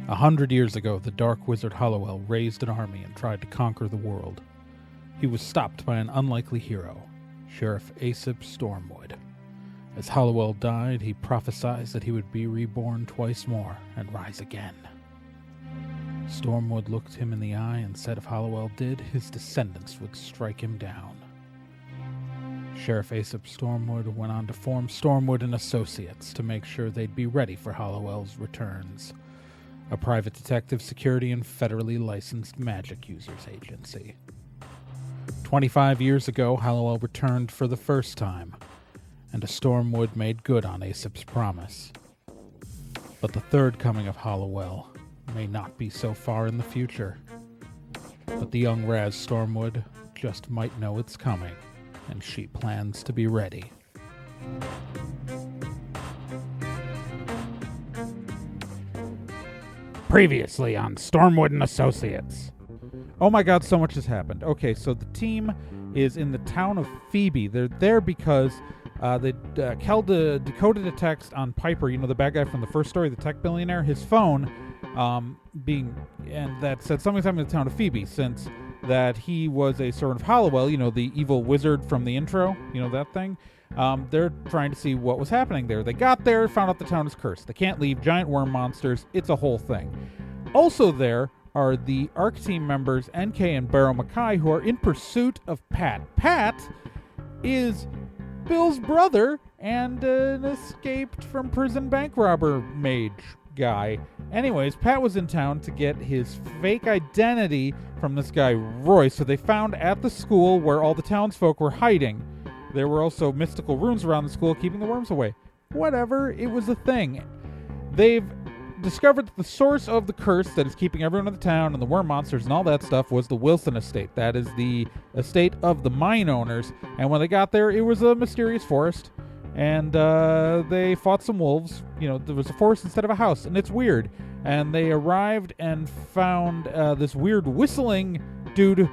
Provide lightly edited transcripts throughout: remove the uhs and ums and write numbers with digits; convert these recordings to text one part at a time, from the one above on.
100 years ago, the dark wizard Hollowell raised an army and tried to conquer the world. He was stopped by an unlikely hero, Sheriff Aesop Stormwood. As Hollowell died, he prophesied that he would be reborn twice more and rise again. Stormwood looked him in the eye and said if Hollowell did, his descendants would strike him down. Sheriff Aesop Stormwood went on to form Stormwood and Associates to make sure they'd be ready for Hollowell's returns, a private detective security and federally licensed magic users agency. 25 years ago, Hollowell returned for the first time, and a Stormwood made good on Aesop's promise. But the third coming of Hollowell may not be so far in the future. But the young Raz Stormwood just might know it's coming, and she plans to be ready. Previously on Stormwood and Associates. Oh my god, so much has happened. Okay, so the team is in the town of Phoebe. They're there because Kel decoded a text on Piper, the bad guy from the first story, the tech billionaire, his phone, and that said something's happening in the town of Phoebe, since that he was a servant of Hollowell, the evil wizard from the intro, that thing. They're trying to see what was happening there. They got there, found out the town is cursed. They can't leave, giant worm monsters, it's a whole thing. Also there are the ARC team members, NK and Barrow Macai, who are in pursuit of Pat. Pat is Bill's brother and an escaped from prison bank robber mage guy. Anyways, Pat was in town to get his fake identity from this guy, Roy, so they found at the school where all the townsfolk were hiding. There were also mystical runes around the school keeping the worms away. Whatever, it was a thing. They've discovered that the source of the curse that is keeping everyone in the town and the worm monsters and all that stuff was the Wilson estate. That is the estate of the mine owners. And when they got there, it was a mysterious forest. And they fought some wolves. There was a forest instead of a house. And it's weird. And they arrived and found this weird whistling dude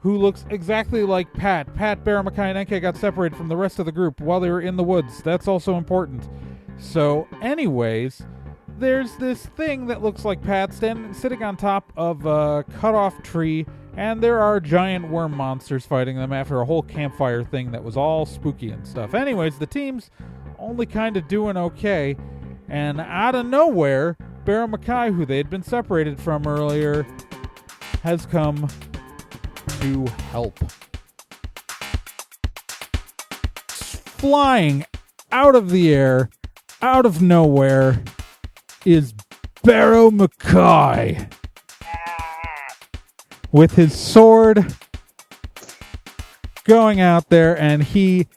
who looks exactly like Pat. Pat, Barrow Macai, and NK got separated from the rest of the group while they were in the woods. That's also important. So, anyways, there's this thing that looks like Pat sitting on top of a cut-off tree, and there are giant worm monsters fighting them after a whole campfire thing that was all spooky and stuff. Anyways, the team's only kind of doing okay, and out of nowhere, Barrow Macai, who they had been separated from earlier, has come to help. Flying out of the air, out of nowhere, is Barrow Macai with his sword going out there, and he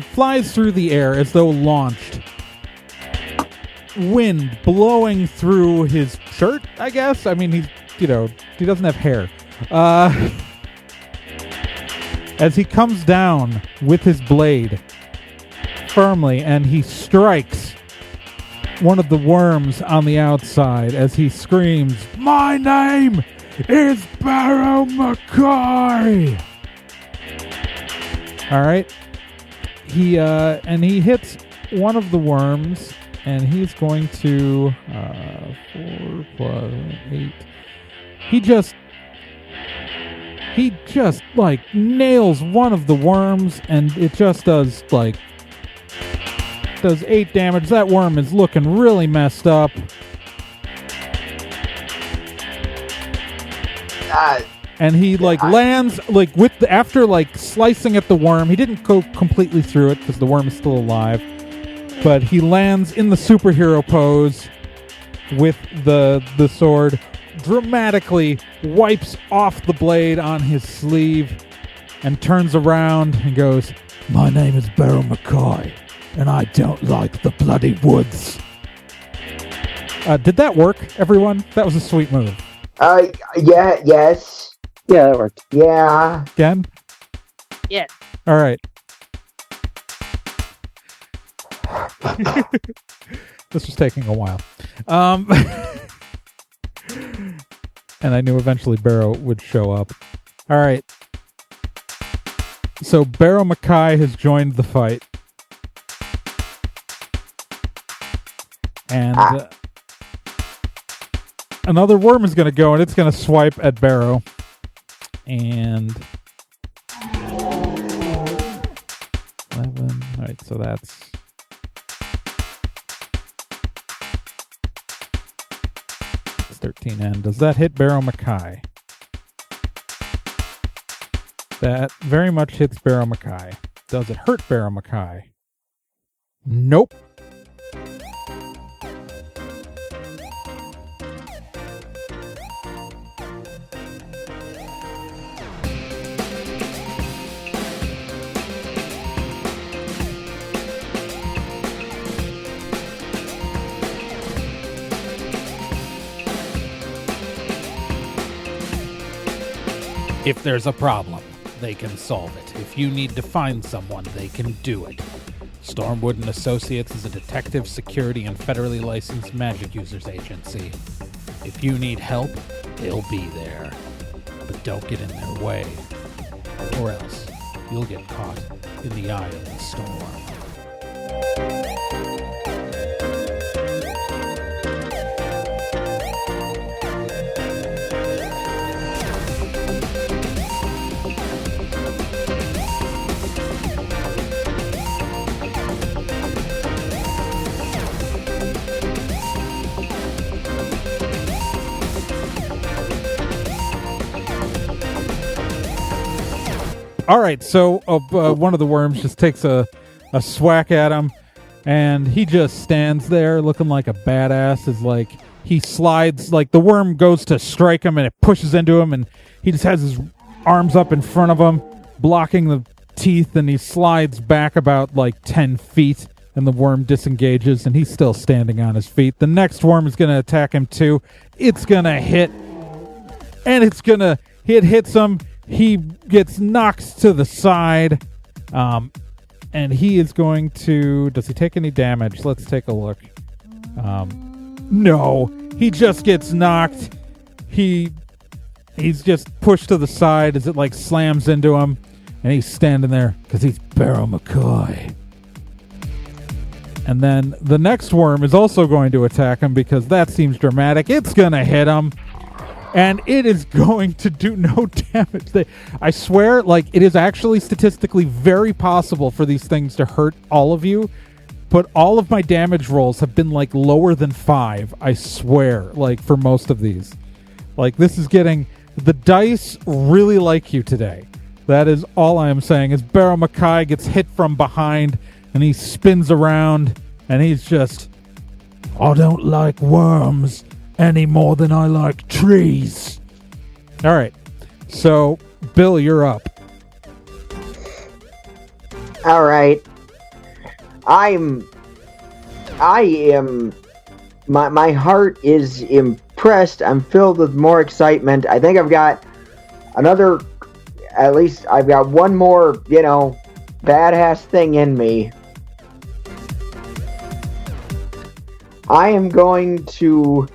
flies through the air as though launched. Wind blowing through his shirt, I guess. I mean, he doesn't have hair. As he comes down with his blade firmly, and he strikes one of the worms on the outside as he screams, "My name is Barrow Macai!" Alright. He hits one of the worms, and he's going to 4 plus 8. He just nails one of the worms, and it just does 8 damage. That worm is looking really messed up. And he lands after slicing at the worm. He didn't go completely through it because the worm is still alive, but he lands in the superhero pose with the sword, dramatically wipes off the blade on his sleeve, and turns around and goes, "My name is Barrow Macai, and I don't like the bloody woods." Did that work, everyone? That was a sweet move. Yes. Yeah, that worked. Yeah. Again? Yeah. All right. This was taking a while. And I knew eventually Barrow would show up. All right. So Barrow Macai has joined the fight. And another worm is going to go, and it's going to swipe at Barrow. And 11. All right, so that's 13. And does that hit Barrow Macai? That very much hits Barrow Macai. Does it hurt Barrow Macai? Nope. If there's a problem, they can solve it. If you need to find someone, they can do it. Stormwood and Associates is a detective, security, and federally licensed magic users agency. If you need help, they'll be there. But don't get in their way, or else you'll get caught in the eye of the storm. All right, so one of the worms just takes a swack at him, and he just stands there looking like a badass. Is like he slides, like the worm goes to strike him, and it pushes into him, and he just has his arms up in front of him, blocking the teeth, and he slides back about like 10 feet, and the worm disengages, and he's still standing on his feet. The next worm is going to attack him too. It's going to hit, and it hits him. He gets knocked to the side, and he is going to... Does he take any damage? Let's take a look. No, he just gets knocked. He's just pushed to the side as it like slams into him, and he's standing there because he's Barrow Macai. And then the next worm is also going to attack him because that seems dramatic. It's going to hit him. And it is going to do no damage. I swear, like, it is actually statistically very possible for these things to hurt all of you. But all of my damage rolls have been, like, lower than 5. I swear, like, for most of these. Like, this is getting... The dice really like you today. That is all I am saying, is Barrow Macai gets hit from behind, and he spins around, and he's just... I don't like worms any more than I like trees. All right. So, Bill, you're up. All right. I am my heart is impressed. I'm filled with more excitement. I think I've got at least I've got one more, badass thing in me. I'm going to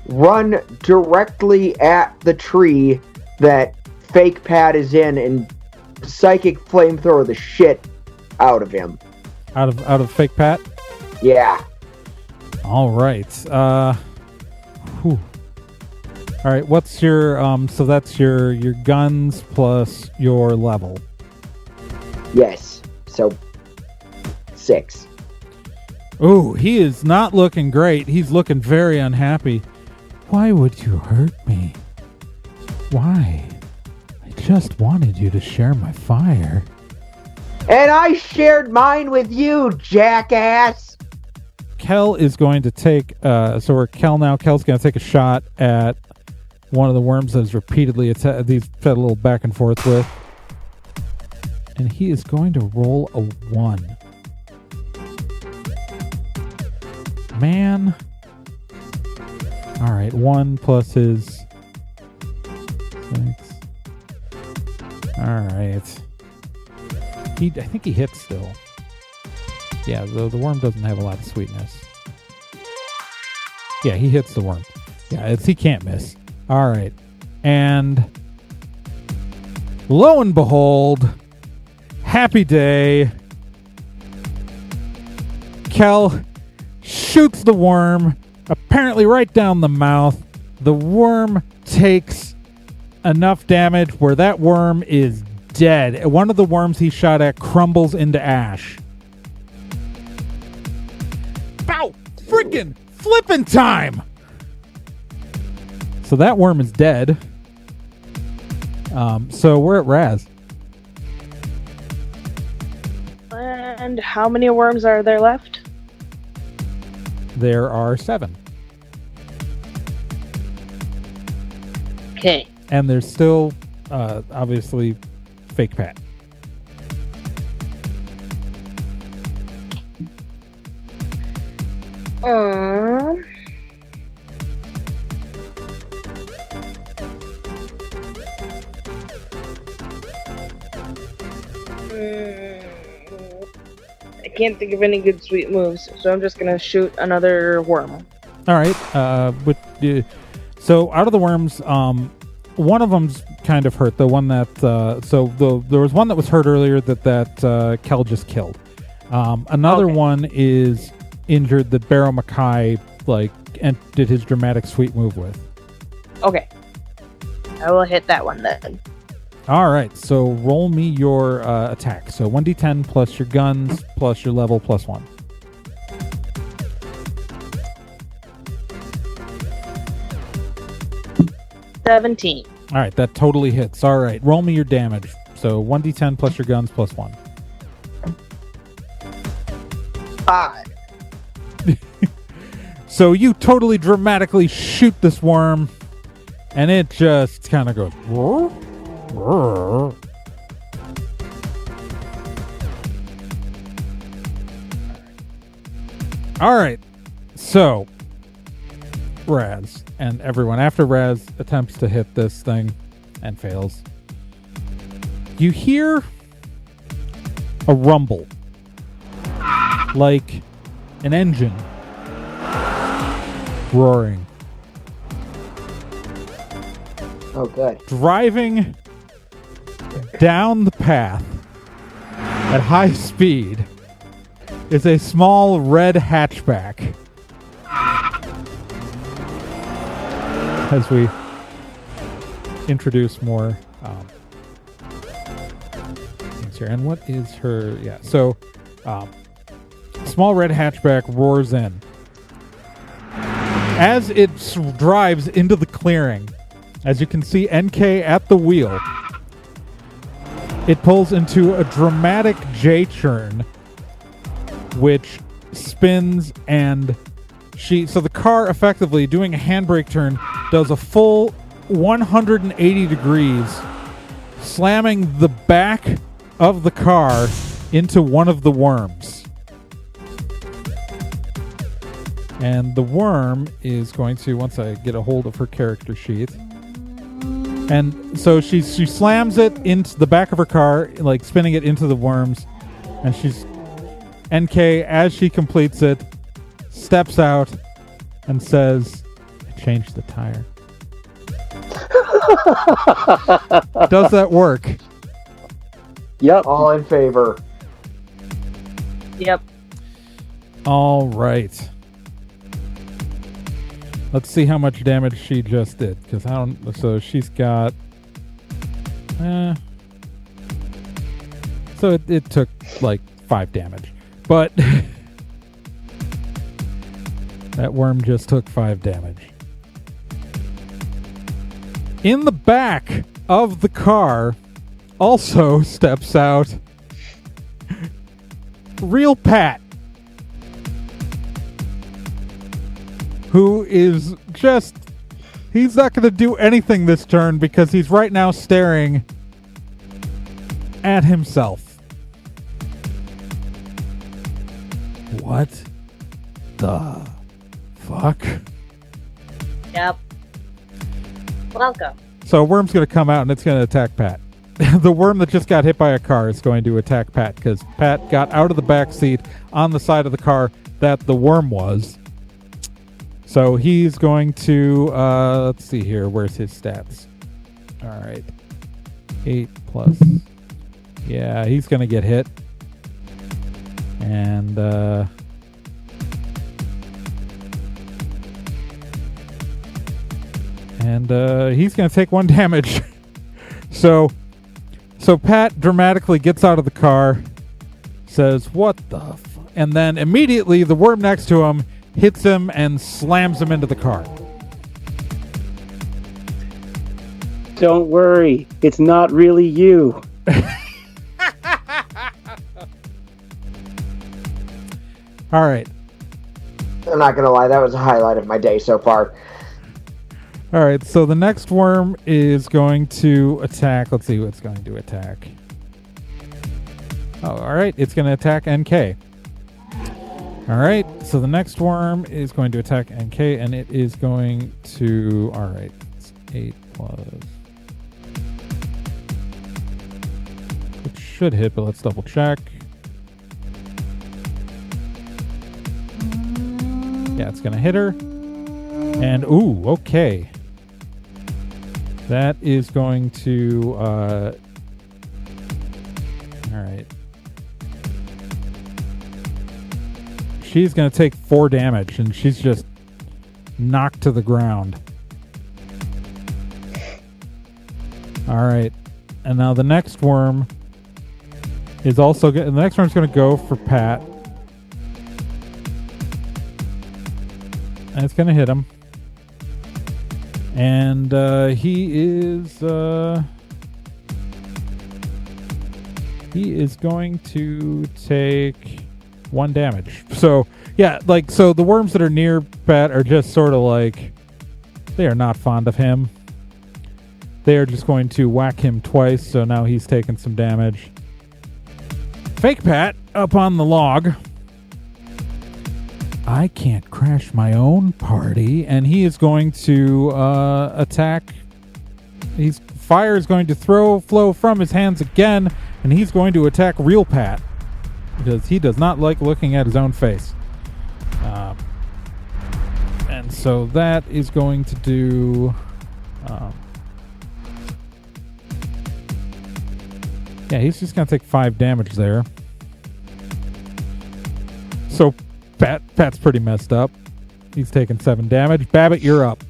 run directly at the tree that Fake Pat is in and psychic flamethrower the shit out of him. Out of Fake Pat? Yeah. All right. All right, what's your so that's your guns plus your level. Yes. So 6. Ooh, he is not looking great. He's looking very unhappy. Why would you hurt me? Why? I just wanted you to share my fire. And I shared mine with you, jackass! Kel is going to take, so we're Kel now. Kel's going to take a shot at one of the worms that is repeatedly these fed a little back and forth with. And he is going to roll a 1. Man. All right, 1 plus his 6. All right. I think he hits still. Yeah, the worm doesn't have a lot of sweetness. Yeah, he hits the worm. Yeah, he can't miss. All right. And lo and behold, happy day. Kel shoots the worm, apparently right down the mouth. The worm takes enough damage where that worm is dead. One of the worms he shot at crumbles into ash. Bow! Freaking flippin' time! So that worm is dead. So we're at Raz. And how many worms are there left? There are 7. Okay. And there's still, obviously, Fake Pat. I can't think of any good sweet moves, so I'm just gonna shoot another worm. All right. So out of the worms, one of them's kind of hurt. The one that there was one that was hurt earlier that Kel just killed. Another one is injured that Barrow Macai and did his dramatic sweet move with. Okay, I will hit that one then. All right. So roll me your attack. So 1d10 plus your guns plus your level plus 1. $17. All right, that totally hits. All right, roll me your damage. So 1d10 plus your guns plus 1. 5. So you totally dramatically shoot this worm, and it just kind of goes. Roar, roar. All right, so Raz and everyone after Raz attempts to hit this thing and fails. You hear a rumble, like an engine roaring. Oh, good. Driving down the path at high speed is a small red hatchback. As we introduce more things here. And what is her... Yeah, so small red hatchback roars in. As it drives into the clearing, as you can see NK at the wheel, it pulls into a dramatic J-turn, which spins and... So the car, effectively doing a handbrake turn, does a full 180 degrees, slamming the back of the car into one of the worms. And the worm is going to, once I get a hold of her character sheet, and so she slams it into the back of her car, like spinning it into the worms, and she's NK, as she completes it, steps out and says, I changed the tire. Does that work? Yep. All in favor. Yep. All right. Let's see how much damage she just did, because I don't. So she's got. So it took like 5 damage, but that worm just took 5 damage. In the back of the car, also steps out Real Pat, who is just... He's not going to do anything this turn because he's right now staring at himself. What the fuck? Yep. Welcome. So a worm's going to come out and it's going to attack Pat. The worm that just got hit by a car is going to attack Pat because Pat got out of the back seat on the side of the car that the worm was. So he's going to, let's see here. Where's his stats? All right. 8 plus. Yeah, he's going to get hit. And And he's going to take 1 damage. So Pat dramatically gets out of the car, says, "What the f-" And then immediately the worm next to him hits him and slams him into the car. Don't worry, it's not really you. All right. I'm not gonna lie, that was a highlight of my day so far. All right, so the next worm is going to attack. Let's see what it's going to attack. Oh, all right, it's going to attack NK. All right, so the next worm is going to attack NK, and it is going to... All right, it's 8 plus... It should hit, but let's double check. Yeah, it's going to hit her. And, ooh, okay. That is going to... all right. She's going to take 4 damage, and she's just knocked to the ground. All right. And now the next worm is also... The next worm's going to go for Pat. And it's going to hit him. And he is going to take 1 damage. So yeah, so the worms that are near Pat are just sort of like, they are not fond of him. They are just going to whack him twice. So now he's taking some damage. Fake Pat up on the log. I can't crash my own party, and he is going to attack. Fire is going to flow from his hands again, and he's going to attack real Pat because he does not like looking at his own face. And so that is going to do. Yeah, he's just going to take 5 damage there. So. Pat's pretty messed up. He's taking 7 damage. Babbitt, you're up.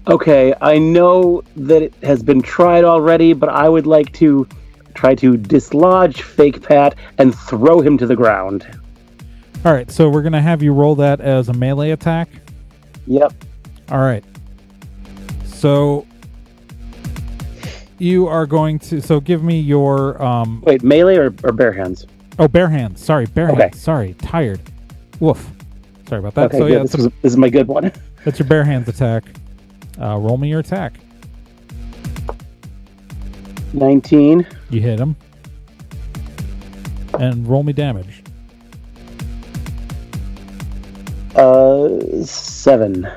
Okay, I know that it has been tried already, but I would like to try to dislodge Fake Pat and throw him to the ground. All right, so we're going to have you roll that as a melee attack? Yep. All right. So you are going to... So give me your... Wait, melee or bare hands? Oh, bare hands. Sorry, bare okay. hands. Sorry, tired. Woof. Sorry about that. Okay, so yeah, yeah, this is my good one. That's your bare hands attack. Roll me your attack. 19. You hit him. And roll me damage. 7. All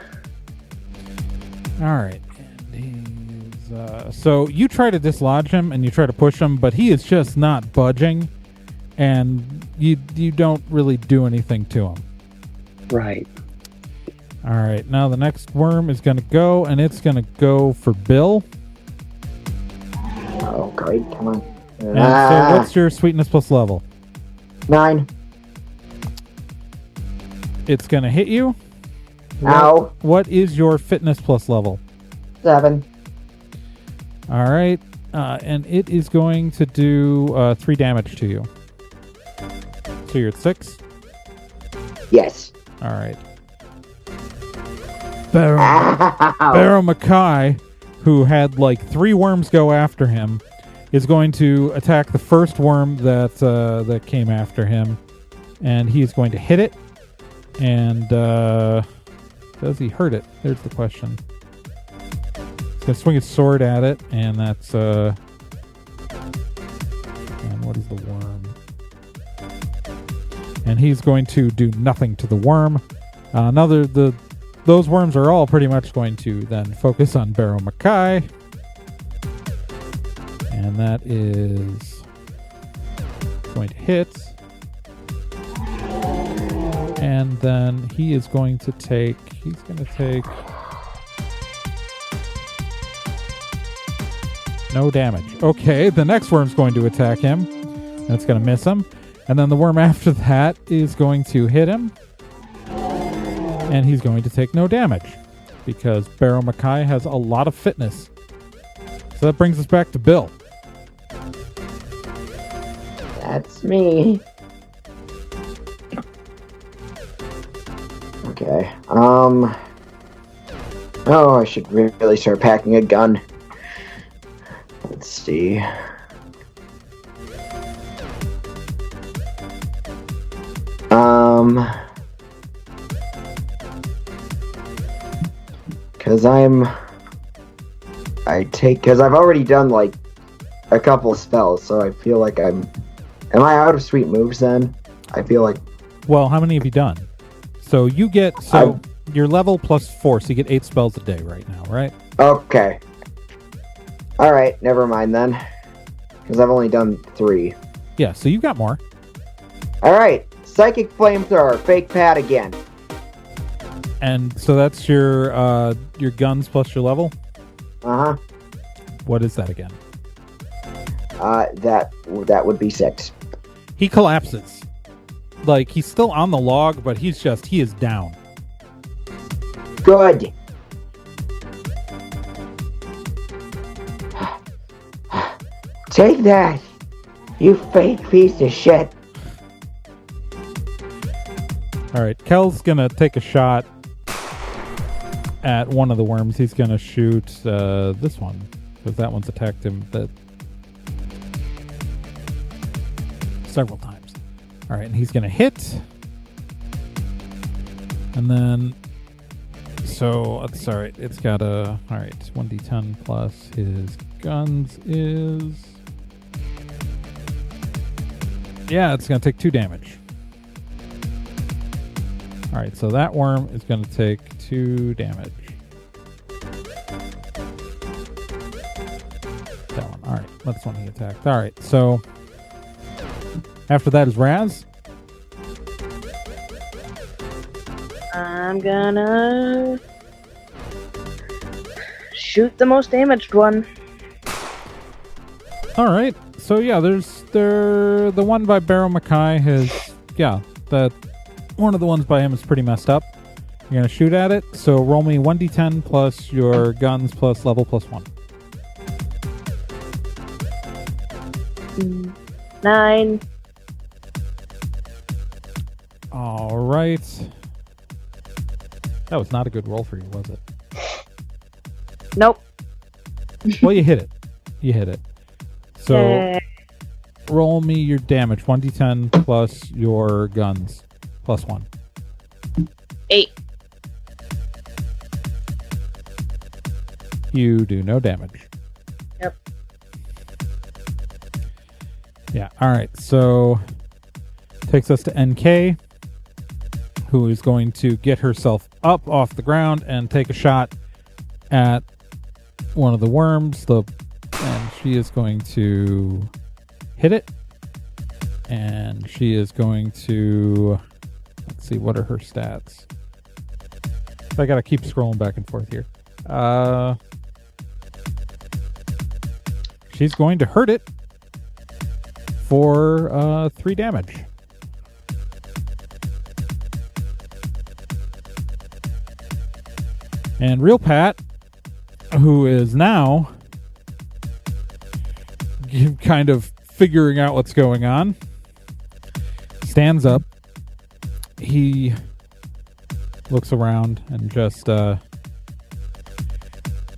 right. And he's, so you try to dislodge him and you try to push him, but he is just not budging. And you don't really do anything to him. Right. All right. Now the next worm is going to go, and it's going to go for Bill. Oh, great. Come on. And so what's your sweetness plus level? 9. It's going to hit you. Ow. What is your fitness plus level? 7. All right. And it is going to do 3 damage to you. So you're at 6? Yes. All right. Barrow Macai, who had like 3 worms go after him, is going to attack the first worm that came after him, and he's going to hit it. And does he hurt it? There's the question. He's going to swing his sword at it, and that's and what is the worm? And he's going to do nothing to the worm. Those worms are all pretty much going to then focus on Barrow Macai. And that is going to hit. And then he is going to take... He's going to take... no damage. Okay, the next worm's going to attack him. That's going to miss him. And then the worm after that is going to hit him. And he's going to take no damage. because Barrow Macai has a lot of fitness. So that brings us back to Bill. That's me. Okay. Oh, I should really start packing a gun. Let's see. Because I've already done like a couple spells, so I feel like am I out of sweet moves then? I feel like. Well, how many have you done? So you get, your level plus 4, so you get 8 spells a day right now, right? Okay. Alright, never mind then. Because I've only done 3. Yeah, so you got more. Alright, Psychic Flamethrower, Fake Pat again. And so that's your guns plus your level? Uh-huh. What is that again? That would be 6. He collapses. Like, he's still on the log, but he is down. Good. Take that, you fake piece of shit. Alright, Kel's gonna take a shot at one of the worms. He's gonna shoot this one, because that one's attacked him several times. Alright, and he's gonna hit. And then, so, that's alright. It's got a, alright, 1d10 plus his guns is, yeah, it's gonna take 2 damage. Alright, so that worm is gonna take 2 damage. That one, alright, that's one he attacked. Alright, so after that is Raz. I'm gonna shoot the most damaged one. Alright, so yeah, there's the one by Barrow Macai has, yeah, that one of the ones by him is pretty messed up. You're gonna shoot at it, so roll me 1d10 plus your guns plus level plus 1. 9. Alright. That was not a good roll for you, was it? Nope. Well, you hit it. You hit it. So, Yay. roll me your damage. 1d10 plus your guns. Plus 1. 8. You do no damage. Yep. Yeah, alright. So, takes us to NK, who is going to get herself up off the ground and take a shot at one of the worms. And she is going to hit it. And she is going to, let's see, what are her stats? I gotta keep scrolling back and forth here. She's going to hurt it for 3 damage. And Real Pat, who is now kind of figuring out what's going on, stands up. He looks around and just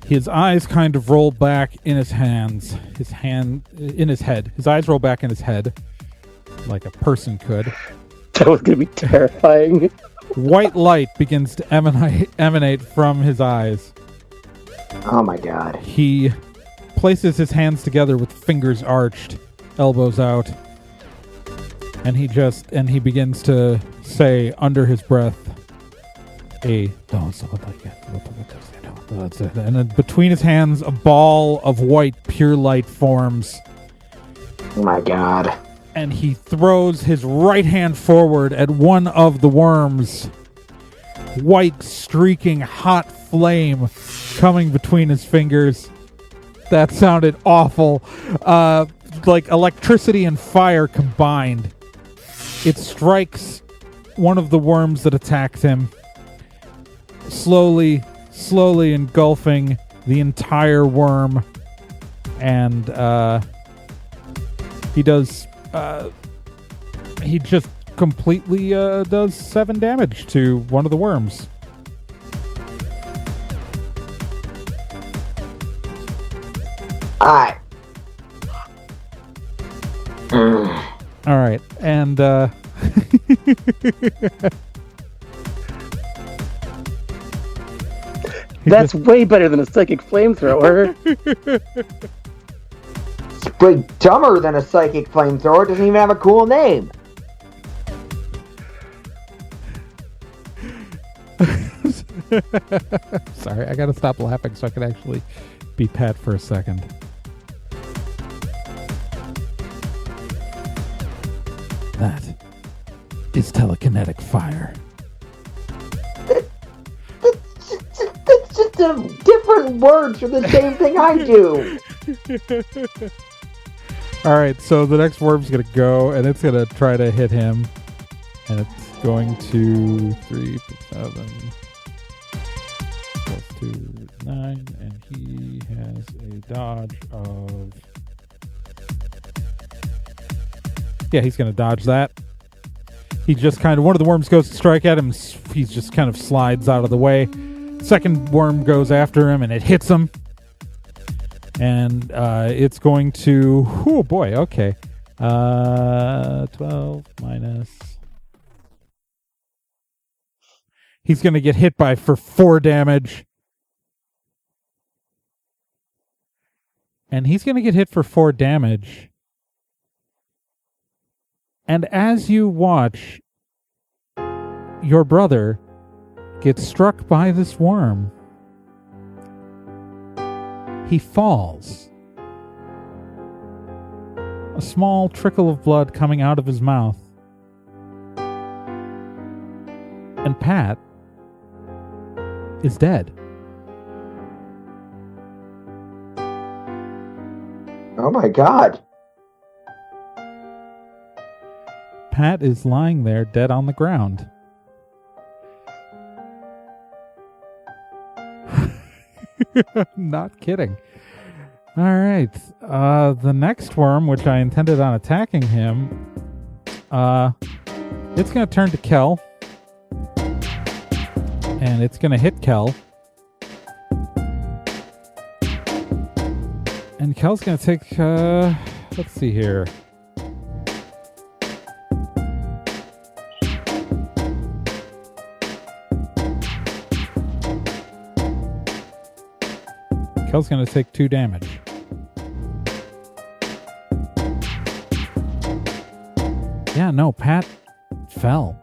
his eyes kind of roll back in his hands, in his head. His eyes roll back in his head like a person could. That was going to be terrifying. White light begins to emanate from his eyes. Oh my god. He places his hands together with fingers arched, elbows out, and he begins to say under his breath, and then between his hands a ball of white pure light forms. Oh my god. And he throws his right hand forward at one of the worms. White streaking hot flame coming between his fingers. That sounded awful. Like electricity and fire combined. It strikes one of the worms that attacked him. Slowly slowly engulfing the entire worm, and he just completely does 7 damage to one of the worms. Alright. All right, and That's way better than a psychic flamethrower. It's way dumber than a psychic flamethrower. It doesn't even have a cool name. Sorry, I gotta stop laughing so I can actually be Pat for a second. That is telekinetic fire. That's just different words for the same thing I do. Alright, so the next worm's gonna go, and it's gonna try to hit him. And it's going to 3 plus 7 plus 2 is 9, and he has a dodge of... Yeah, he's gonna dodge that. He just kind of... One of the worms goes to strike at him, he just kind of slides out of the way. Second worm goes after him, and it hits him. And it's going to... Oh boy, okay. 12 minus... He's going to get hit for 4 damage. And he's going to get hit for 4 damage. And as you watch your brother get struck by this worm, he falls. A small trickle of blood coming out of his mouth. And Pat is dead. Oh my god. Pat is lying there dead on the ground. Not kidding. All right. The next worm, which I intended on attacking him, it's going to turn to Kel. And it's going to hit Kel. And Kel's going to take, let's see here. Kel's going to take 2 damage. Yeah, no, Pat fell.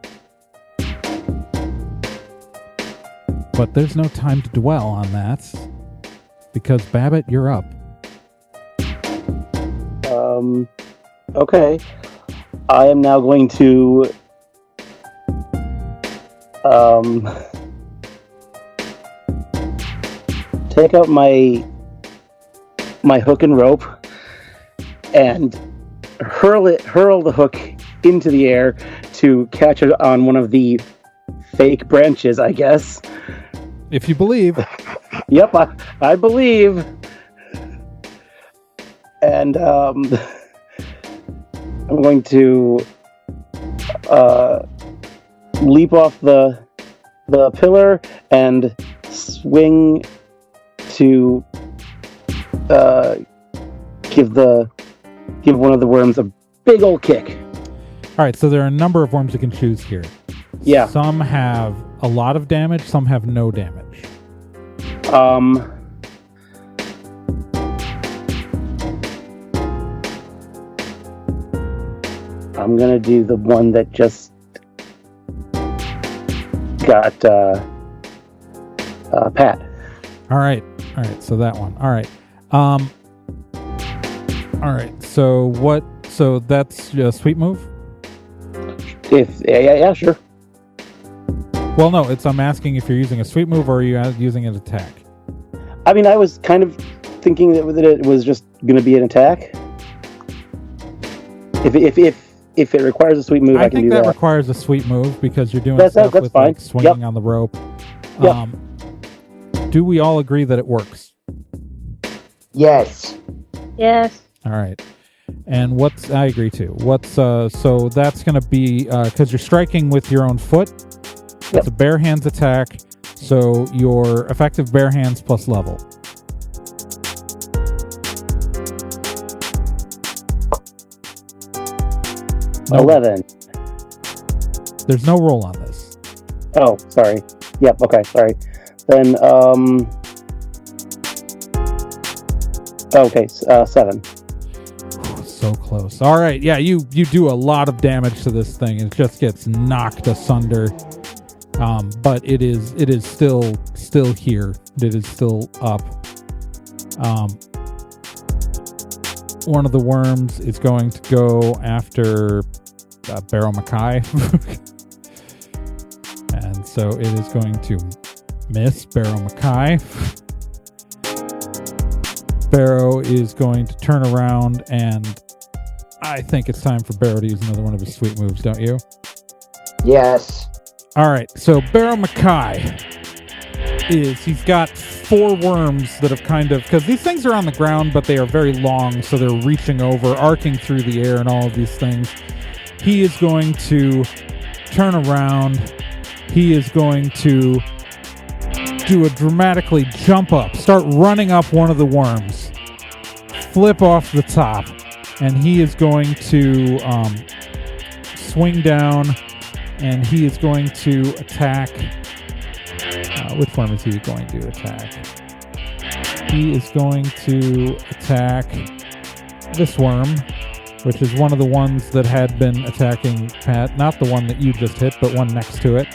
But there's no time to dwell on that, because Babbitt, you're up. Okay. I am now going to take out my hook and rope and hurl the hook into the air to catch it on one of the fake branches, I guess. If you believe. Yep, I believe. And I'm going to leap off the pillar and swing to give one of the worms a big old kick. All right, so there are a number of worms you can choose here. Yeah. Some have a lot of damage, some have no damage. I'm gonna do the one that just got Pat. All right, so that one. All right. All right, so what? So that's a sweep move? Yeah, sure. Well, no, I'm asking if you're using a sweep move or are you using an attack? I mean, I was kind of thinking that it was just going to be an attack. If it requires a sweep move, I can do that. I think that requires a sweep move because you're doing that's stuff with fine. Like swinging on the rope. Yep. do we all agree that it works? Yes. Yes. All right. And I agree too. So that's going to be, because you're striking with your own foot. Yep. It's a bare hands attack. So your effective bare hands plus level. No, 11. There's no roll on this. Oh, sorry. Yep, okay, sorry. Then, okay, 7. So close. All right, yeah, you do a lot of damage to this thing. It just gets knocked asunder. But it is still here. It is still up. One of the worms is going to go after Barrow Macai. And so it is going to miss Barrow Macai. Barrow is going to turn around, and I think it's time for Barrow to use another one of his sweet moves, don't you? Yes. All right, so Barrow Macai he's got 4 worms that have kind of, because these things are on the ground, but they are very long, so they're reaching over, arcing through the air and all of these things. He is going to turn around. He is going to do a dramatically jump up, start running up one of the worms, flip off the top, and he is going to swing down, and he is going to attack. Which worm is he going to attack? He is going to attack this worm, which is one of the ones that had been attacking Pat. Not the one that you just hit, but one next to it.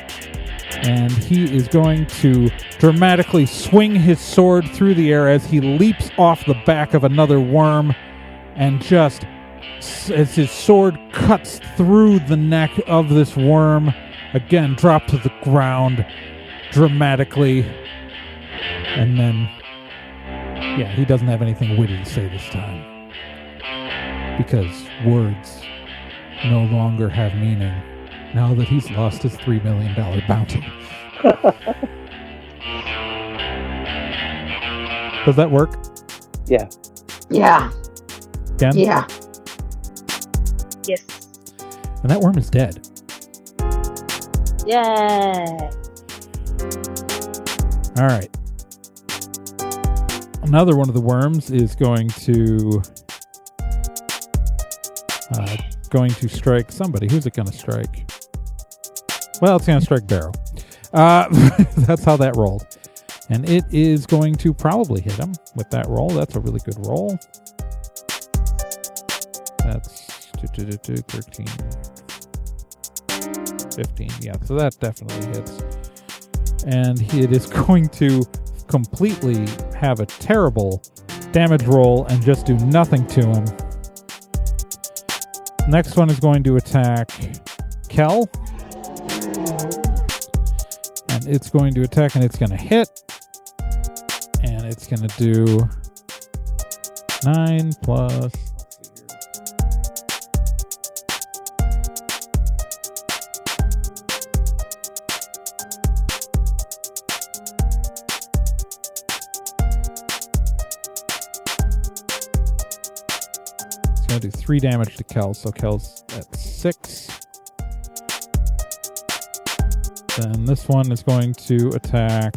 And he is going to dramatically swing his sword through the air as he leaps off the back of another worm, and just as his sword cuts through the neck of this worm, again drop to the ground dramatically. And then, yeah, he doesn't have anything witty to say this time, because words no longer have meaning now that he's lost his $3 million bounty. Does that work? Yeah. Yeah. Ken? Yeah. Yes. And that worm is dead. Yay. All right. Another one of the worms is going to strike somebody. Who's it going to strike? Well, it's going to strike Barrow. That's how that rolled. And it is going to probably hit him with that roll. That's a really good roll. That's 13, 15. Yeah, so that definitely hits. And it is going to completely have a terrible damage roll and just do nothing to him. Next one is going to attack Kel. And it's going to attack, and it's going to hit. And it's going to do 9 plus... Going to do 3 damage to Kel, so Kel's at 6. Then this one is going to attack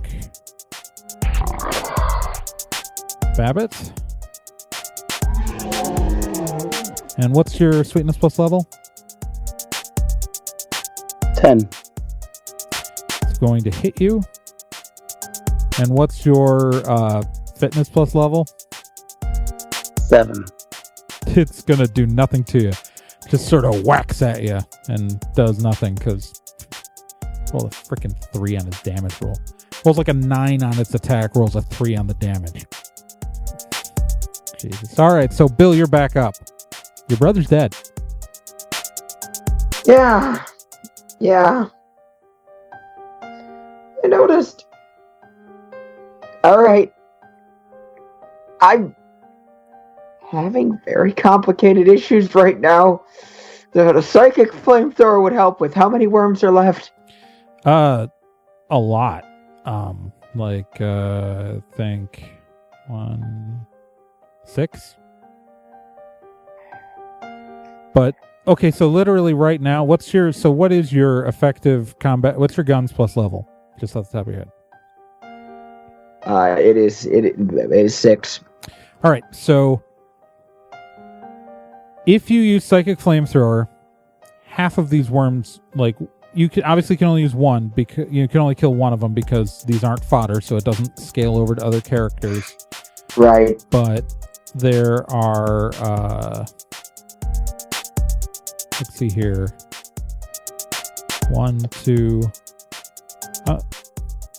Babbitt. And what's your sweetness plus level? 10. It's going to hit you. And what's your fitness plus level? 7. It's going to do nothing to you. Just sort of whacks at you and does nothing because roll a freaking 3 on his damage roll. Rolls like a 9 on its attack, rolls a 3 on the damage. Jesus. All right, so Bill, you're back up. Your brother's dead. Yeah. Yeah. I noticed. All right. I'm having very complicated issues right now that a psychic flamethrower would help with. How many worms are left? A lot. Like, think 1, 6. But okay, so literally right now, what is your effective combat? What's your guns plus level? Just off the top of your head. It is 6. All right, so if you use Psychic Flamethrower, half of these worms, like, you can only use one, because you can only kill one of them because these aren't fodder, so it doesn't scale over to other characters. Right. But there are, let's see here, 1, 2,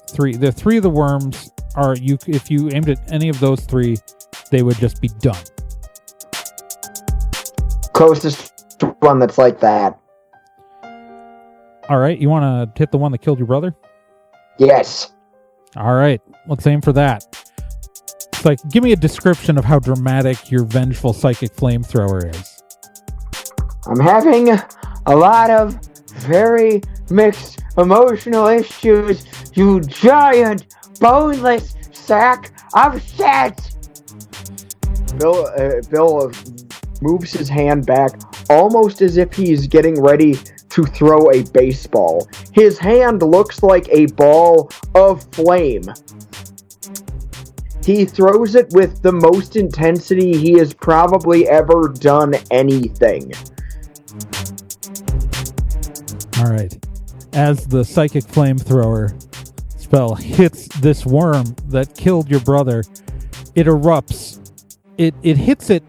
3. The 3 of the worms are, if you aimed at any of those 3, they would just be done. Closest one that's like that. All right, you want to hit the one that killed your brother? Yes. All right, let's aim for that. It's like, give me a description of how dramatic your vengeful psychic flamethrower is. I'm having a lot of very mixed emotional issues, you giant, boneless sack of shit! Bill moves his hand back, almost as if he's getting ready to throw a baseball. His hand looks like a ball of flame. He throws it with the most intensity he has probably ever done anything. All right. As the psychic flamethrower spell hits this worm that killed your brother, it erupts. It hits it,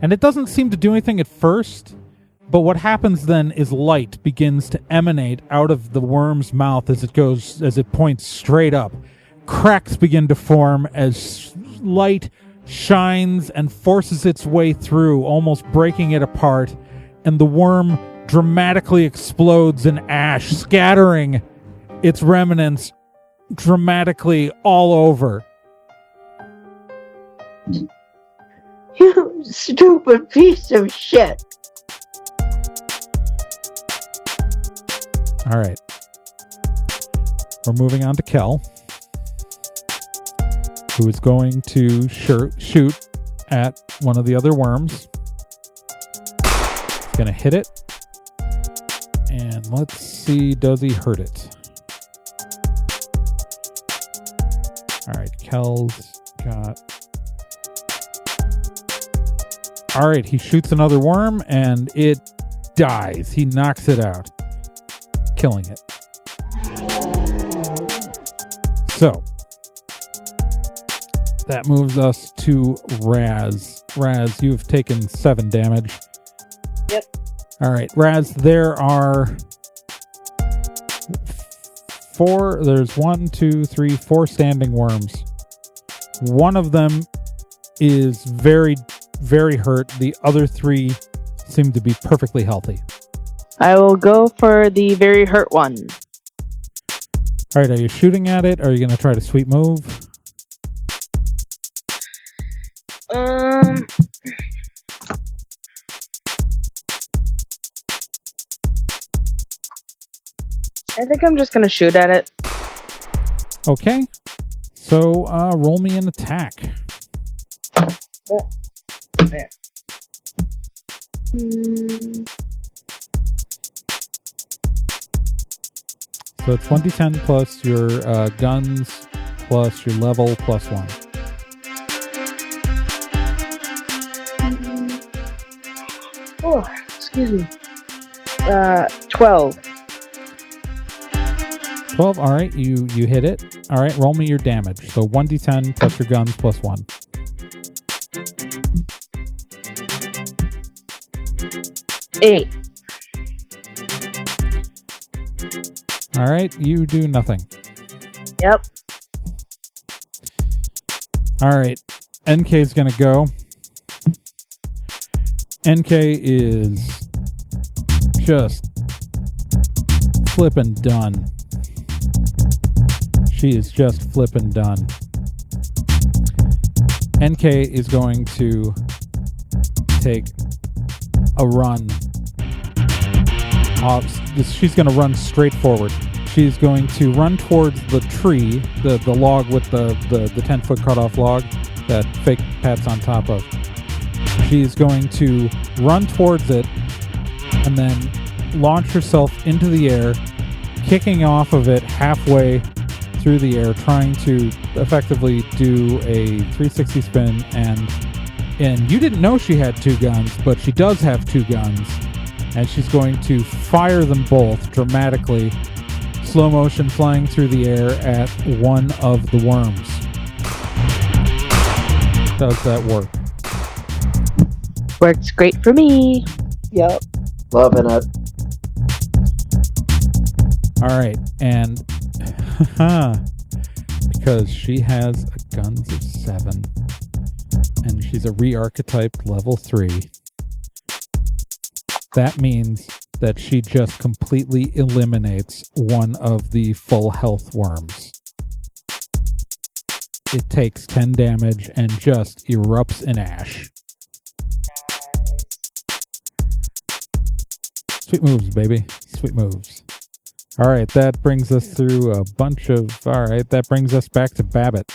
and it doesn't seem to do anything at first. But what happens then is light begins to emanate out of the worm's mouth as it points straight up. Cracks begin to form as light shines and forces its way through, almost breaking it apart, and the worm dramatically explodes in ash, scattering its remnants dramatically all over. You stupid piece of shit. All right. We're moving on to Kel, who is going to shoot at one of the other worms. He's going to hit it. And let's see, does he hurt it? All right, Kel's got... All right, he shoots another worm, and it dies. He knocks it out, killing it. So, that moves us to Raz. Raz, you've taken 7 damage. Yep. All right, Raz, there are 4. There's 1, 2, 3, 4 standing worms. One of them is very, very hurt. The other 3 seem to be perfectly healthy. I will go for the very hurt one. All right, are you shooting at it? Or are you going to try to sweep move? I think I'm just going to shoot at it. Okay. So, roll me an attack. There. So it's 1d10 plus your guns plus your level plus 1. Oh, excuse me. 12. 12, all right, you hit it. All right, roll me your damage. So 1d10 plus your guns plus 1. Eight. All right, you do nothing. Yep. All right, NK is going to go. NK is just flippin' done. She is just flippin' done. NK is going to take a run. She's going to run straight forward. she's going to run towards the tree, the log with the 10-foot cut-off log that fake Pat's on top of. She's going to run towards it and then launch herself into the air, kicking off of it halfway through the air, trying to effectively do a 360 spin. And you didn't know she had two guns, but she does have two guns. And she's going to fire them both dramatically, slow motion flying through the air at one of the worms. Does that work? Works great for me. Yep. Loving it. All right, and because she has a guns of 7, and she's a re-archetyped level 3, that means that she just completely eliminates one of the full health worms. It takes 10 damage and just erupts in ash. Sweet moves, baby. Sweet moves. All right, that brings us through a bunch of... All right, that brings us back to Babbitt.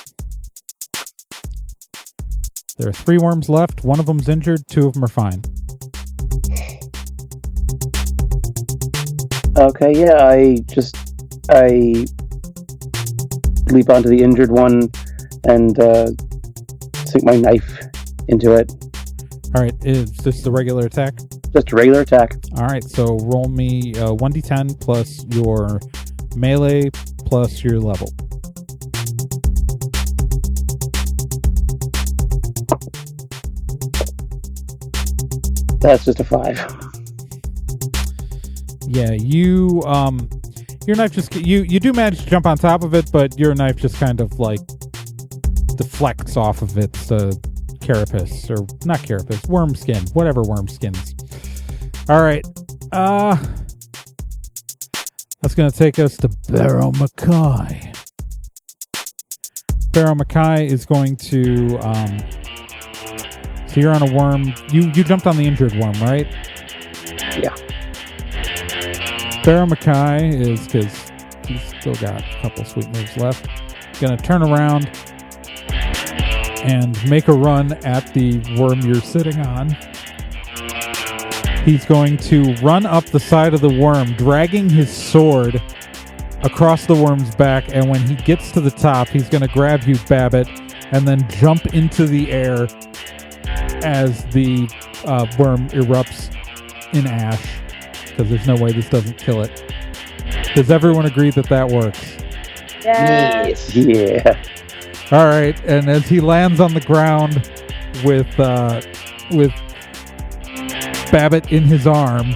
There are 3 worms left. One of them's injured. 2 of them are fine. Okay, yeah, I leap onto the injured one and sink my knife into it. All right, is this the regular attack? Just a regular attack. All right, so roll me 1d10 plus your melee plus your level. That's just a 5. Yeah, your knife just you do manage to jump on top of it, but your knife just kind of like deflects off of its carapace, or not carapace, worm skin, whatever worm skins. All right, that's gonna take us to Barrow Macai. Barrow Macai is going to so you're on a worm. You jumped on the injured worm, right? Yeah. Barrow Macai is, because he's still got a couple sweet moves left, gonna turn around and make a run at the worm you're sitting on. He's going to run up the side of the worm, dragging his sword across the worm's back, and when he gets to the top, he's gonna grab you, Babbitt, and then jump into the air as the worm erupts in ash, because there's no way this doesn't kill it. Does everyone agree that that works? Yes. Yeah. All right, and as he lands on the ground with Babbitt in his arm,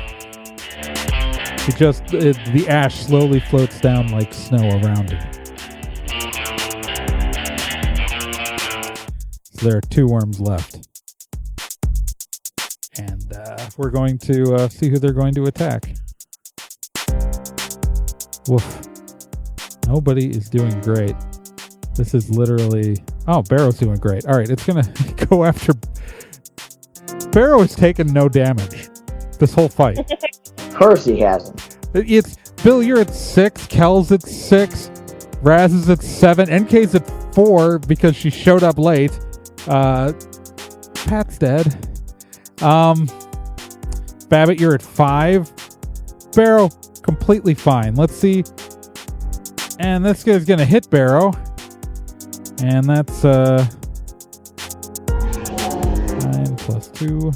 the ash slowly floats down like snow around him. So there are 2 worms left. And we're going to see who they're going to attack. Woof. Nobody is doing great. This is literally... Oh, Barrow's doing great. All right, it's going to go after... Barrow has taken no damage this whole fight. Of course he hasn't. It's... Bill, you're at 6. Kel's at 6. Raz is at 7. NK's at 4 because she showed up late. Pat's dead. Babbitt, you're at 5. Barrow, completely fine. Let's see. And this guy's gonna hit Barrow. And that's 9 plus 2.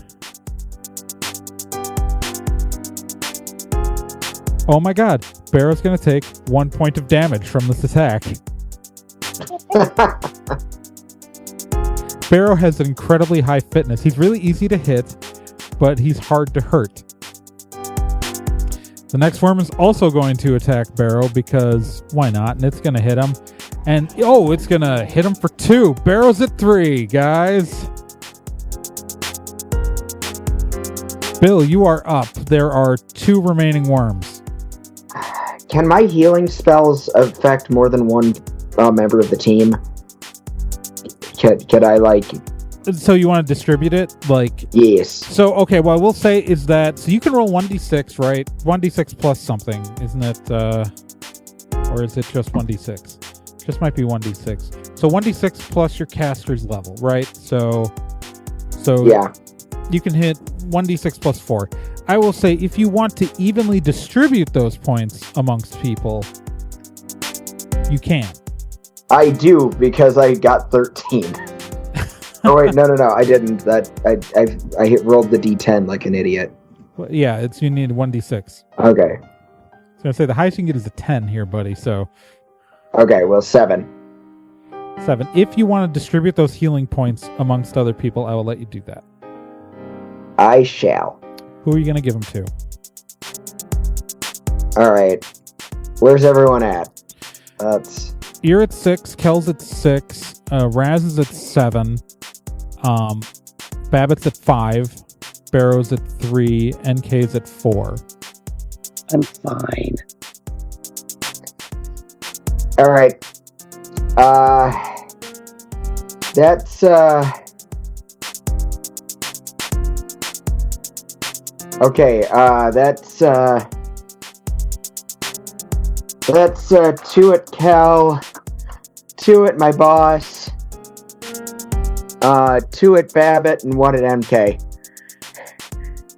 Oh my god. Barrow's gonna take 1 point of damage from this attack. Barrow has an incredibly high fitness. He's really easy to hit, but he's hard to hurt. The next worm is also going to attack Barrow because why not? And it's going to hit him. And, it's going to hit him for 2. Barrow's at 3, guys. Bill, you are up. There are 2 remaining worms. Can my healing spells affect more than one member of the team? Could I, So you want to distribute it? Yes. So, okay, what I will say is that... So you can roll 1d6, right? 1d6 plus something, isn't it? Or is it just 1d6? Just might be 1d6. So 1d6 plus your caster's level, right? So Yeah. you can hit 1d6 plus 4. I will say if you want to evenly distribute those points amongst people, you can. I do, because I got 13. Oh wait, no, I didn't. That I rolled the d10 like an idiot. Well, yeah, you need 1d6. Okay. I was gonna say the highest you can get is a 10 here, buddy. So Okay, well 7. 7. If you want to distribute those healing points amongst other people, I will let you do that. I shall. Who are you gonna give them to? All right. Where's everyone at? You're at 6. Kel's at 6. Raz is at 7. Babbitt's at 5. Barrow's at 3. NK's at 4. I'm fine. All right. That's okay. That's 2 at Kel, 2 at my boss, 2 at Babbitt, and 1 at MK.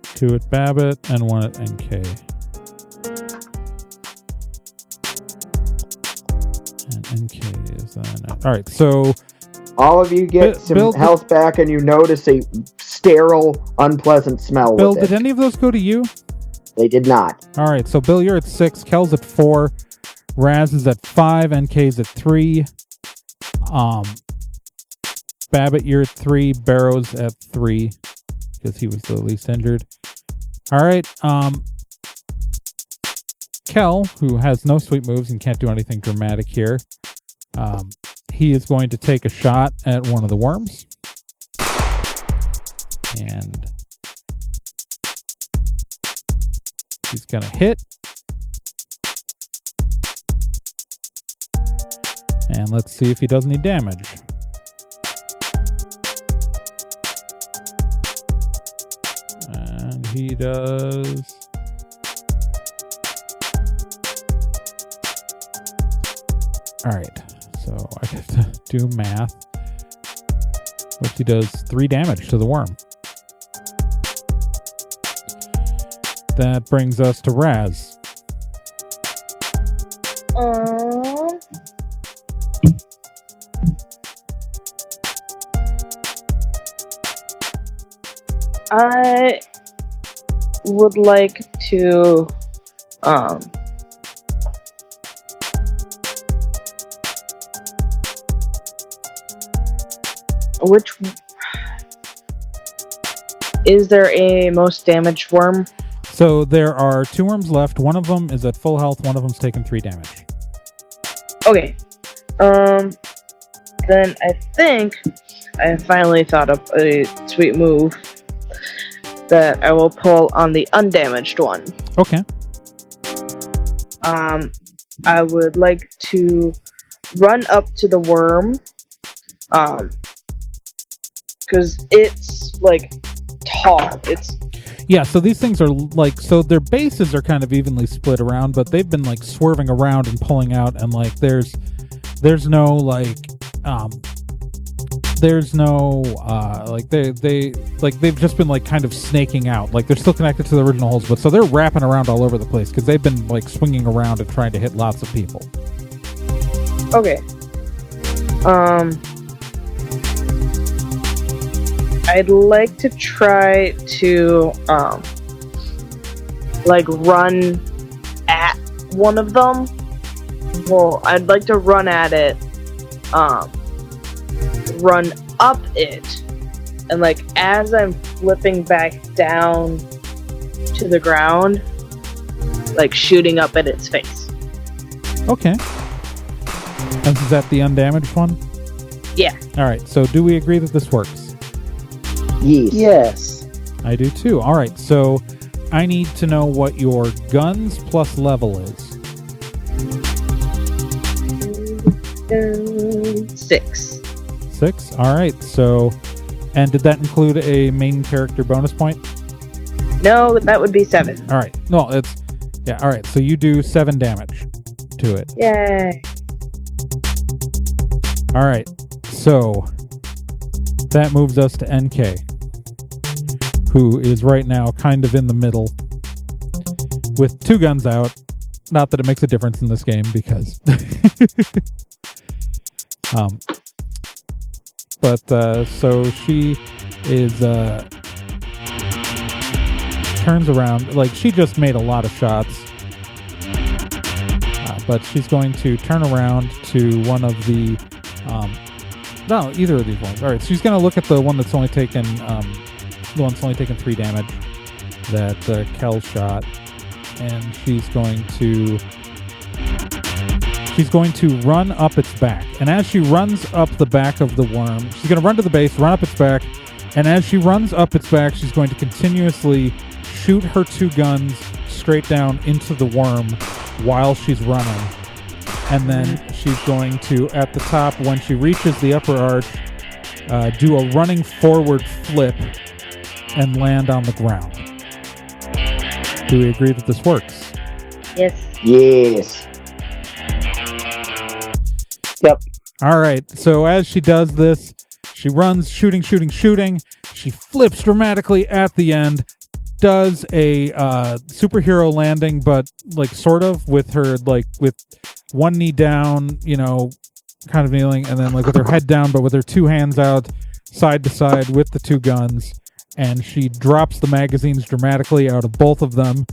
2 at Babbitt and 1 at NK. And NK is then... Alright, so... All of you get some health back, and you notice a sterile, unpleasant smell. Bill, with it. did any of those go to you? They did not. Alright, so Bill, you're at 6. Kel's at 4. Raz is at 5. NK's at 3. Babbitt, you're at 3. Barrow's at 3. Because he was the least injured. Alright, Kel, who has no sweet moves and can't do anything dramatic here, he is going to take a shot at one of the worms. And he's going to hit. And let's see if he does any damage. And he does... Alright, so I have to do math. But he does 3 damage to the worm. That brings us to Raz. I would like to which is there a most damaged worm? So there are 2 worms left. One of them is at full health. One of them's taken 3 damage. Okay. Then I think I finally thought of a sweet move that I will pull on the undamaged one. Okay. I would like to run up to the worm, because it's like tall. Yeah, so these things are like, so their bases are kind of evenly split around, but they've been like swerving around and pulling out, and like there's no like like they've just been like kind of snaking out. Like they're still connected to the original holes, but so they're wrapping around all over the place because they've been like swinging around and trying to hit lots of people. Okay. I'd like to try to like run at one of them. Well, I'd like to run at it, run up it, and like as I'm flipping back down to the ground, like shooting up at its face. Okay. And is that the undamaged one? Yeah. Alright, so do we agree that this works? Yes. I do too. Alright, so I need to know what your guns plus level is. 6. 6? Alright, so... And did that include a main character bonus point? No, that would be 7. Alright. No, it's... Yeah, alright, so you do 7 damage to into it. Yay. All right. So that moves us to NK, who is right now kind of in the middle with 2 guns out. Not that it makes a difference in this game because so she is turns around, like she just made a lot of shots, but she's going to turn around to one of the no, either of these ones. All right, she's going to look at the one that's only taken 3 damage that Kel shot, and she's going to run up its back. And as she runs up the back of the worm, she's going to run to the base, run up its back, and as she runs up its back, she's going to continuously shoot her 2 guns straight down into the worm while she's running. And then she's going to, at the top, when she reaches the upper arch, do a running forward flip and land on the ground. Do we agree that this works? Yes. Yes. Yep. All right. So as she does this, she runs, shooting. She flips dramatically at the end, does a superhero landing, but like sort of with her, like with one knee down, you know, kind of kneeling, and then like with her head down, but with her 2 hands out side to side with the 2 guns. And she drops the magazines dramatically out of both of them.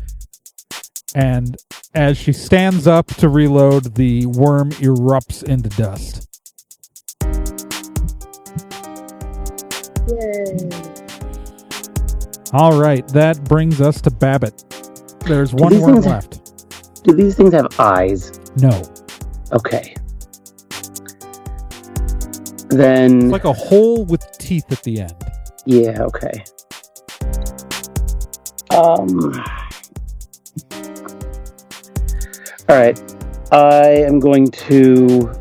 And as she stands up to reload, the worm erupts into dust. Yay. All right, that brings us to Babbitt. There's 1 worm left. Do these things have eyes? No. Okay. Then... It's like a hole with teeth at the end. Yeah, okay. Alright. I am going to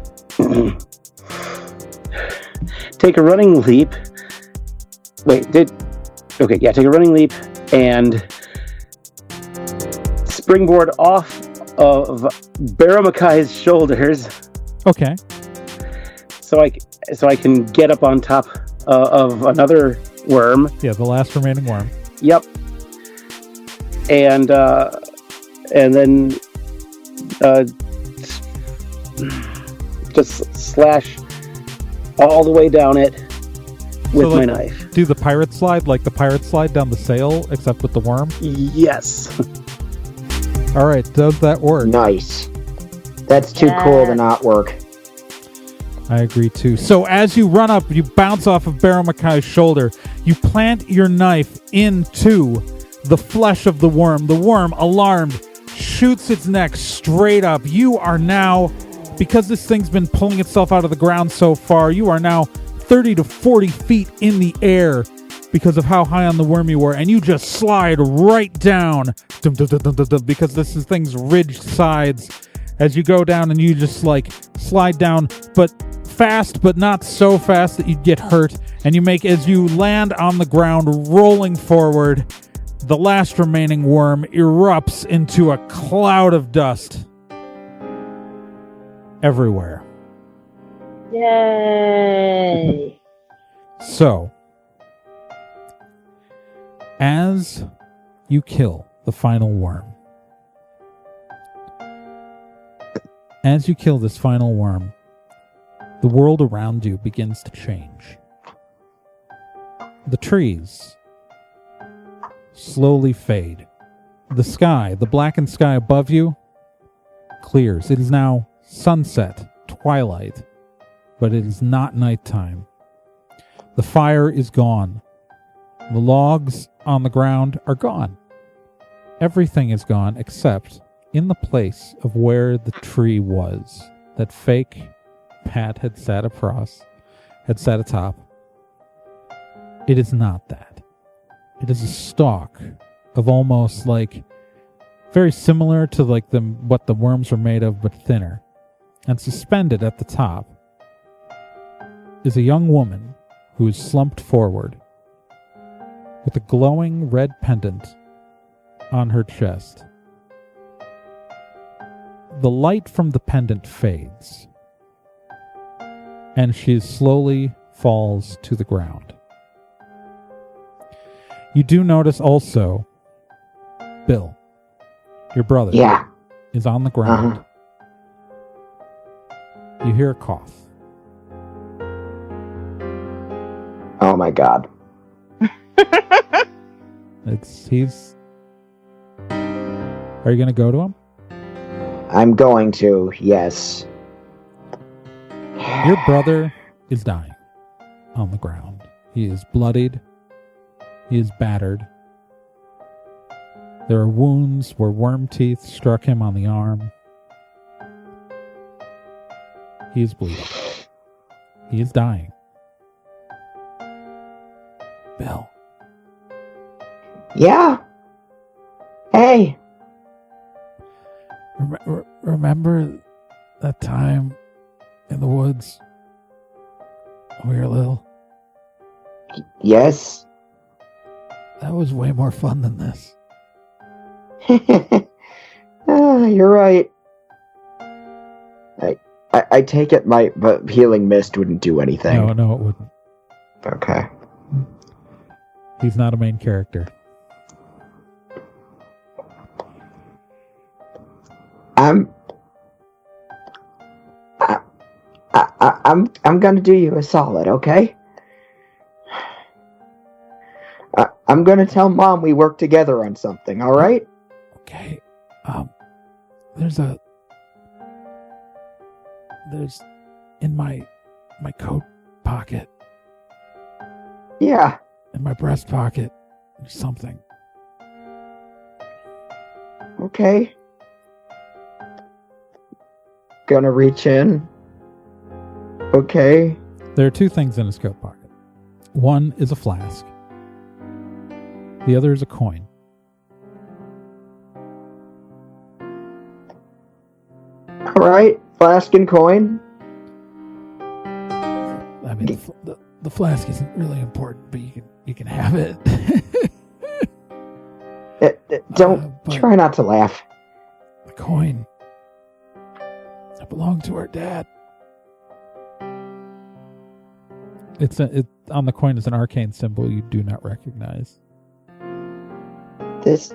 take a running leap. Take a running leap and springboard off of Barrow Macai's shoulders. Okay. So I can get up on top of another worm. Yeah, the last remaining worm. Yep. And then just slash all the way down it with my knife. Do the pirate slide, like the pirate slide down the sail, except with the worm? Yes. All right, does that work? Nice. That's too cool to not work. I agree too. So as you run up, you bounce off of Barrow Macai's shoulder. You plant your knife into the flesh of the worm. The worm, alarmed, shoots its neck straight up. You are now, because this thing's been pulling itself out of the ground so far, you are now 30 to 40 feet in the air because of how high on the worm you were, and you just slide right down because this thing's ridged sides as you go down, and you just like slide down, but fast, but not so fast that you'd get hurt. And you make, as you land on the ground, rolling forward, the last remaining worm erupts into a cloud of dust everywhere. Yay! So, as you kill the final worm, as you kill this final worm, the world around you begins to change. The trees slowly fade. The sky, the blackened sky above you, clears. It is now sunset, twilight, but it is not nighttime. The fire is gone. The logs on the ground are gone. Everything is gone except in the place of where the tree was, that fake Pat had sat atop. It is not that. It is a stalk of almost like, very similar to like what the worms were made of, but thinner. And suspended at the top is a young woman who is slumped forward with a glowing red pendant on her chest. the light from the pendant fades, and she slowly falls to the ground. You do notice also Bill, your brother, Yeah. is on the ground. Uh-huh. You hear a cough. Oh my god. He's... Are you going to go to him? I'm going to, yes. Your brother is dying on the ground. He is bloodied. He is battered. There are wounds where worm teeth struck him on the arm. He is bleeding. He is dying. Bill. Yeah. Hey. Remember that time in the woods when we were little? Yes. That was way more fun than this. You're right. I take it my healing mist wouldn't do anything. No, it wouldn't. Okay. He's not a main character. I'm gonna do you a solid, okay? I'm gonna tell Mom we work together on something, all right? Okay. There's in my coat pocket, Yeah. in my breast pocket, there's something. Okay. Gonna reach in. Okay. There are two things in his coat pocket. One is a flask. The other is a coin. All right. Flask and coin. I mean, the flask isn't really important, but you can have it. Don't but try not to laugh. the coin, it belonged to our dad. On the coin is an arcane symbol you do not recognize. This.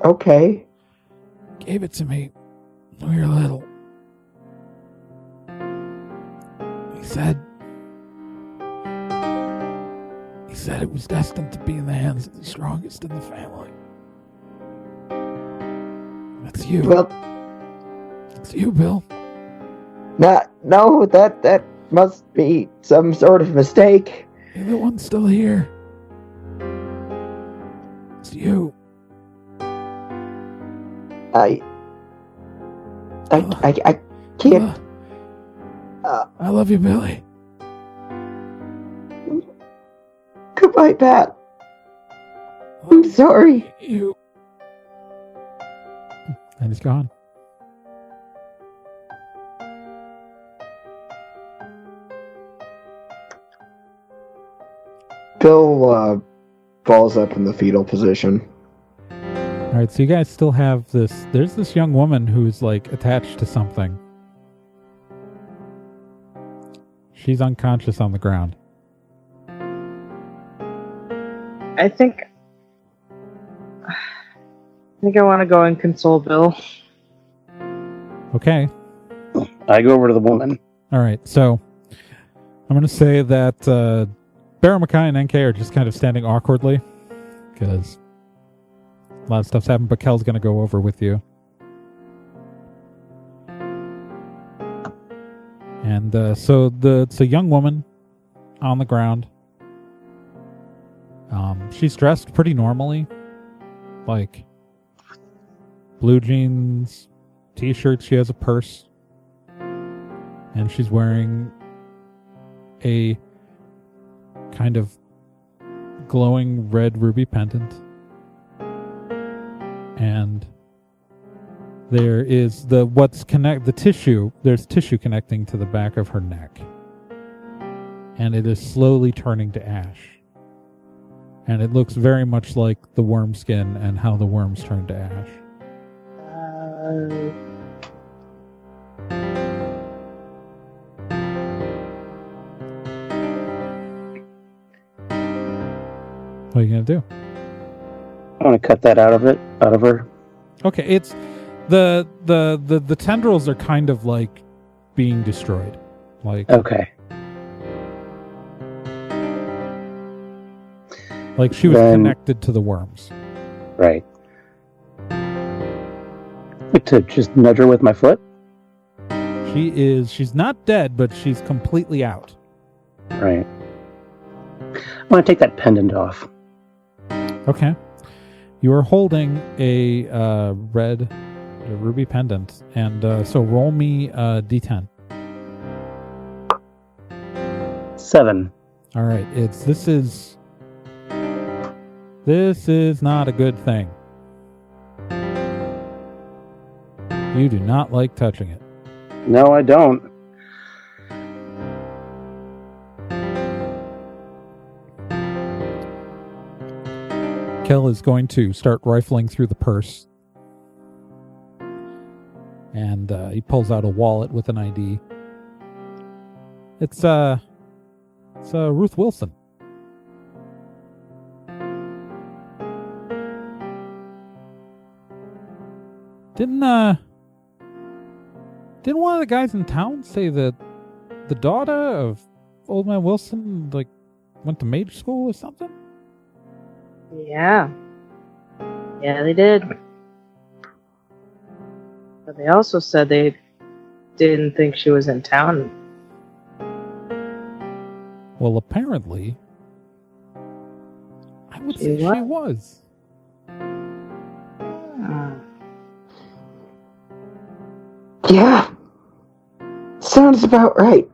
Okay. Gave it to me when we were little. He said it was destined to be in the hands of the strongest in the family. That's you. Well, It's you, Bill. no, that must be some sort of mistake. You're the one still here. It's you. I can't. I love you, Billy. Goodbye, Pat. I'm sorry. You. And he's gone. Bill falls up in the fetal position. All right, so you guys still have this. There's this young woman who's like attached to something. She's unconscious on the ground. I think I want to go and console Bill. Okay. I go over to the woman. All right, so I'm going to say that Barrow Macai and NK are just kind of standing awkwardly because a lot of stuff's happened, but Kel's going to go over with you. And so it's a young woman on the ground. She's dressed pretty normally, like blue jeans, t-shirt. She has a purse, and she's wearing a kind of glowing red ruby pendant. And there is the tissue. There's tissue connecting to the back of her neck, and it is slowly turning to ash. And it looks very much like the worm skin and how the worms turn to ash. What are you gonna do? I want to cut that out of her. Okay, it's the tendrils are kind of like being destroyed. Like Okay. Like she was connected to the worms. Right. To just nudge her with my foot? She's not dead, but she's completely out. Right. I want to take that pendant off. Okay. You are holding a ruby pendant, and so roll me a d10. 7. All right. This is not a good thing. You do not like touching it. No, I don't. Kel is going to start rifling through the purse. And he pulls out a wallet with an ID. It's Ruth Wilson. Didn't one of the guys in town say that the daughter of Old Man Wilson went to major school or something? Yeah, they did. But they also said they didn't think she was in town. Well, apparently, I would say she was. Yeah, sounds about right.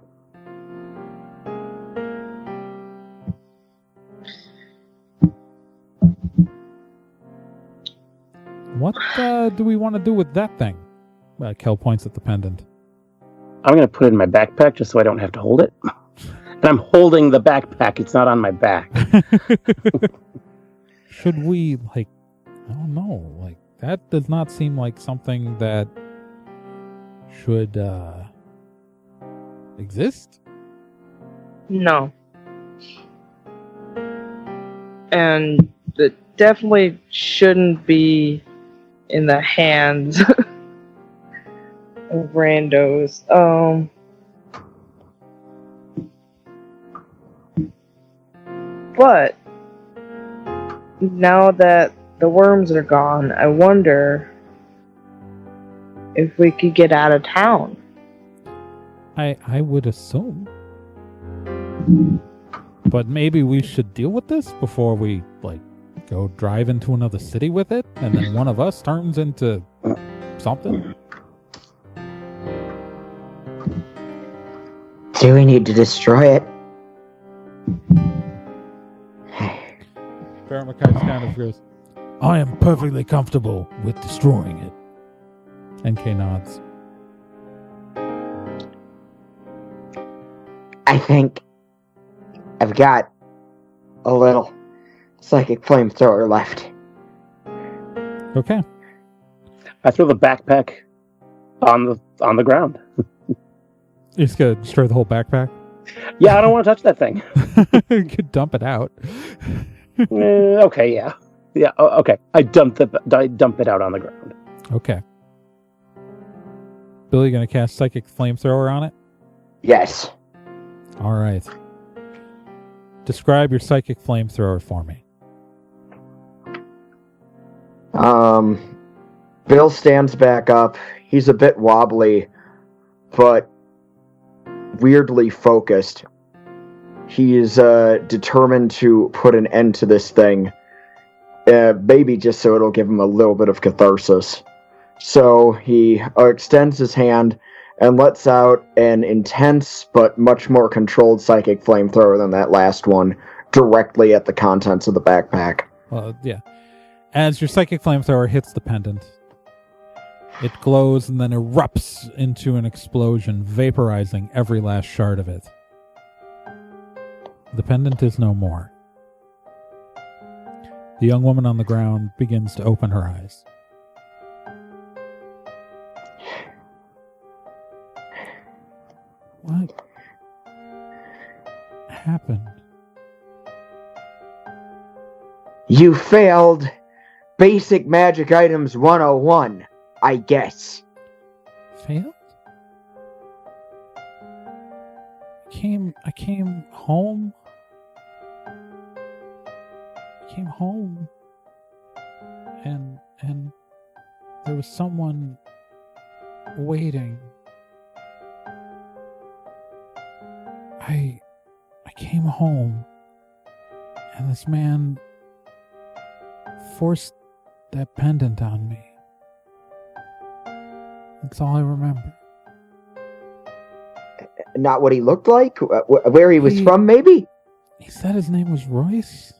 What do we want to do with that thing? Kel points at the pendant. I'm going to put it in my backpack just so I don't have to hold it. And I'm holding the backpack. It's not on my back. Should we, I don't know, that does not seem like something that should exist? No. And it definitely shouldn't be in the hands of randos. But now that the worms are gone, I wonder if we could get out of town. I would assume. But maybe we should deal with this before we, go drive into another city with it, and then one of us turns into something. Do we need to destroy it? Barrow Macai kind of goes, I am perfectly comfortable with destroying it. NK nods. I think I've got a little psychic flamethrower left. Okay. I throw the backpack on the ground. You're just gonna destroy the whole backpack? Yeah, I don't want to touch that thing. You could dump it out. Okay, yeah. Yeah, okay. I dump it out on the ground. Okay. Billy, gonna cast psychic flamethrower on it? Yes. All right. Describe your psychic flamethrower for me. Bill stands back up. He's a bit wobbly, but weirdly focused. He is determined to put an end to this thing. Maybe just so it'll give him a little bit of catharsis. So he extends his hand and lets out an intense but much more controlled psychic flamethrower than that last one, directly at the contents of the backpack. Yeah. As your psychic flamethrower hits the pendant, it glows and then erupts into an explosion, vaporizing every last shard of it. The pendant is no more. The young woman on the ground begins to open her eyes. What happened? You failed Basic Magic Items 101, I guess. Failed? I came home. And there was someone waiting. I came home, and this man forced that pendant on me. That's all I remember. Not what he looked like? Where he was from, maybe? He said his name was Royce.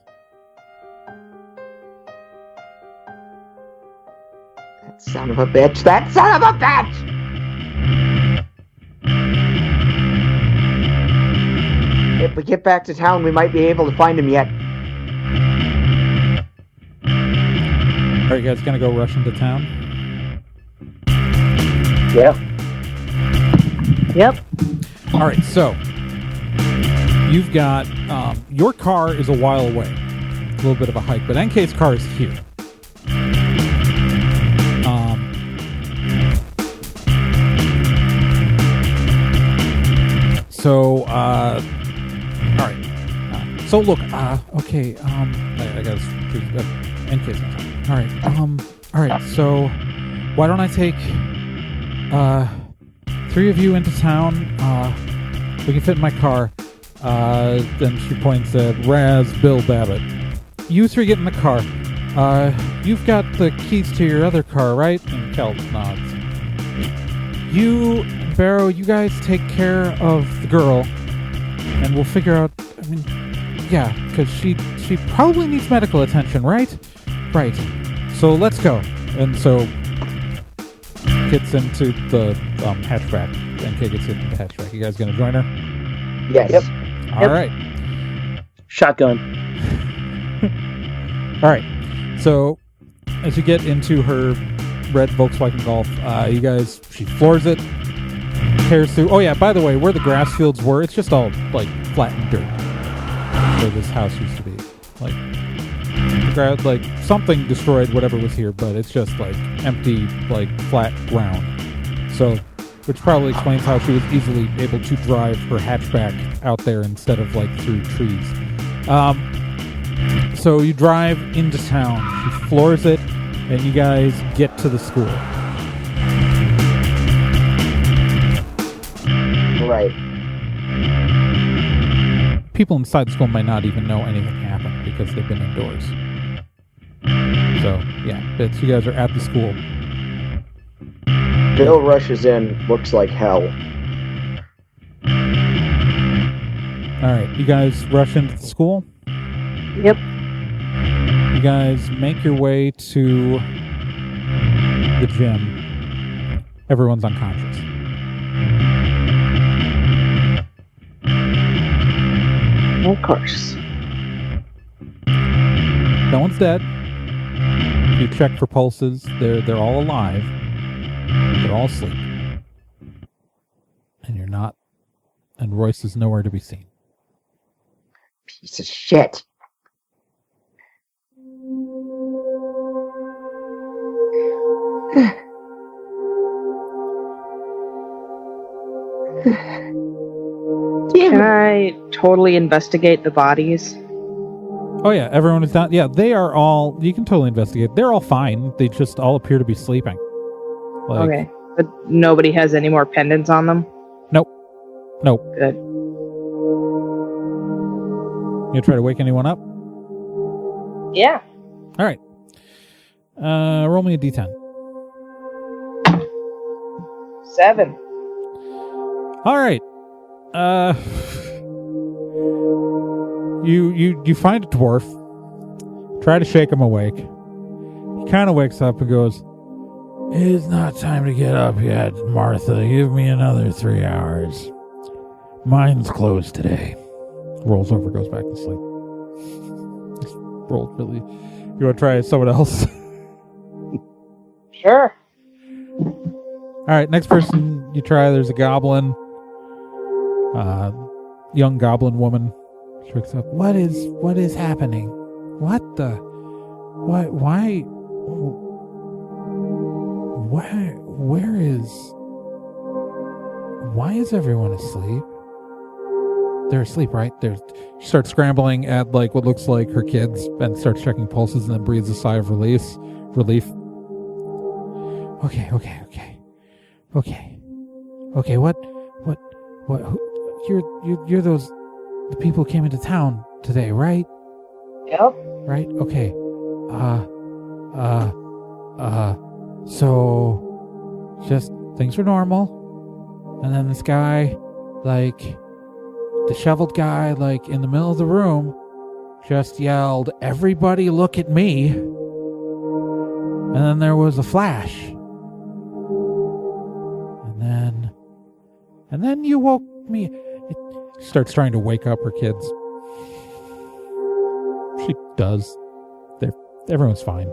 That son of a bitch! That son of a bitch! If we get back to town, we might be able to find him yet. Are you guys gonna go rush into town? Yeah. Yep. All right, so you've got your car is a while away, a little bit of a hike, but NK's car is here. So, all right. So look, okay. I gotta choose NK's not. All right. So, why don't I take 3 of you into town? We can fit in my car. Then she points at Raz, Bill, Babbitt. You 3 get in the car. You've got the keys to your other car, right? And Kel nods. You, Barrow, you guys take care of the girl, and we'll figure out. I mean, yeah, because she probably needs medical attention, right? Right. So let's go. And so gets into the hatchback. NK gets into the hatchback. You guys gonna join her? Yes. Yep. All right. Shotgun. All right. So as you get into her red Volkswagen Golf, she floors it, tears through. Oh yeah, by the way, where the grass fields were, it's just all like flattened dirt where this house used to be. Like something destroyed whatever was here, but it's just like empty, like flat ground. So, which probably explains how she was easily able to drive her hatchback out there instead of like through trees. So you drive into town. She floors it, and you guys get to the school. Right. People inside the school might not even know anything happened because they've been indoors. So, yeah, you guys are at the school. Bill rushes in, looks like hell. All right, you guys rush into the school. Yep. You guys make your way to the gym. Everyone's unconscious. Of course. No one's dead. You check for pulses. They're all alive. They're all asleep. And you're not. And Royce is nowhere to be seen. Piece of shit. Can I totally investigate the bodies? Oh yeah, everyone is down. Yeah, they are all. You can totally investigate. They're all fine. They just all appear to be sleeping. Okay, but nobody has any more pendants on them? Nope. Good. You gonna try to wake anyone up? Yeah. All right. Roll me a d10. 7. All right. You find a dwarf. Try to shake him awake. He kind of wakes up and goes, "It's not time to get up yet, Martha. Give me another 3 hours. Mine's closed today." Rolls over, goes back to sleep. Just rolled really. You want to try someone else? Sure. All right, next person you try. There's a goblin. Young goblin woman. She wakes up. What is happening? What the? What? Why? Why is everyone asleep? They're asleep, right? She starts scrambling at like what looks like her kids and starts checking pulses and then breathes a sigh of relief. Okay. You're the people who came into town today, right? Yep. Right? Okay. So just things were normal. And then this guy, like disheveled guy, like in the middle of the room, just yelled, "Everybody look at me." And then there was a flash. And then you woke me. She starts trying to wake up her kids. She does. Everyone's fine.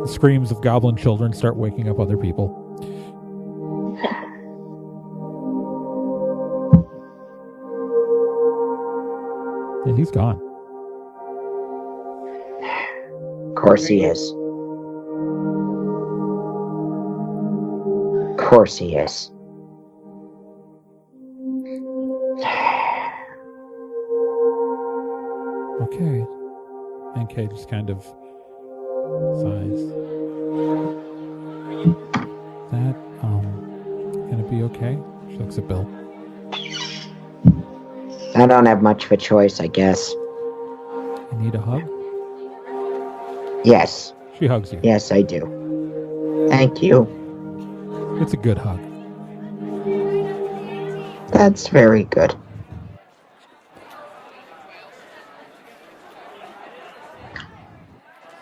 The screams of goblin children start waking up other people. And he's gone. Of course he is. Of course he is. Okay. And Kay just kind of sighs. That, gonna be okay? She looks at Bill. I don't have much of a choice, I guess. You need a hug? Yes. She hugs you. Yes, I do. Thank you. It's a good hug. That's very good.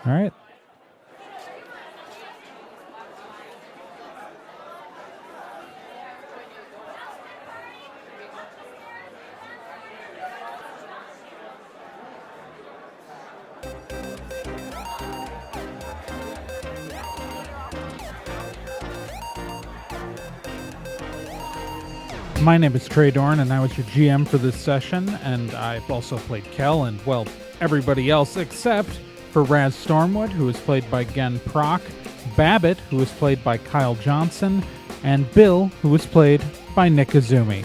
All right. My name is Trey Dorn, and I was your GM for this session, and I've also played Kel and, well, everybody else except for Raz Stormwood, who is played by Gen Proc, Babbitt, who is played by Kyle Johnson, and Bill, who was played by Nick Izumi.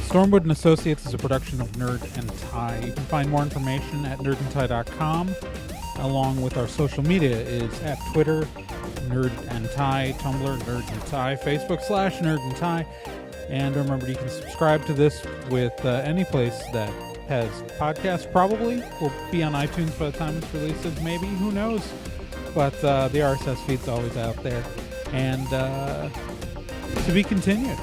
Stormwood and Associates is a production of Nerd and Tie. You can find more information at nerdandtie.com. Along with our social media is at Twitter, Nerd and Tie, Tumblr, Nerd and Tie, Facebook /Nerd and Tie. And remember, you can subscribe to this with any place that has podcasts. Probably will be on iTunes by the time it's released. Maybe, who knows? But the RSS feed's always out there. And to be continued.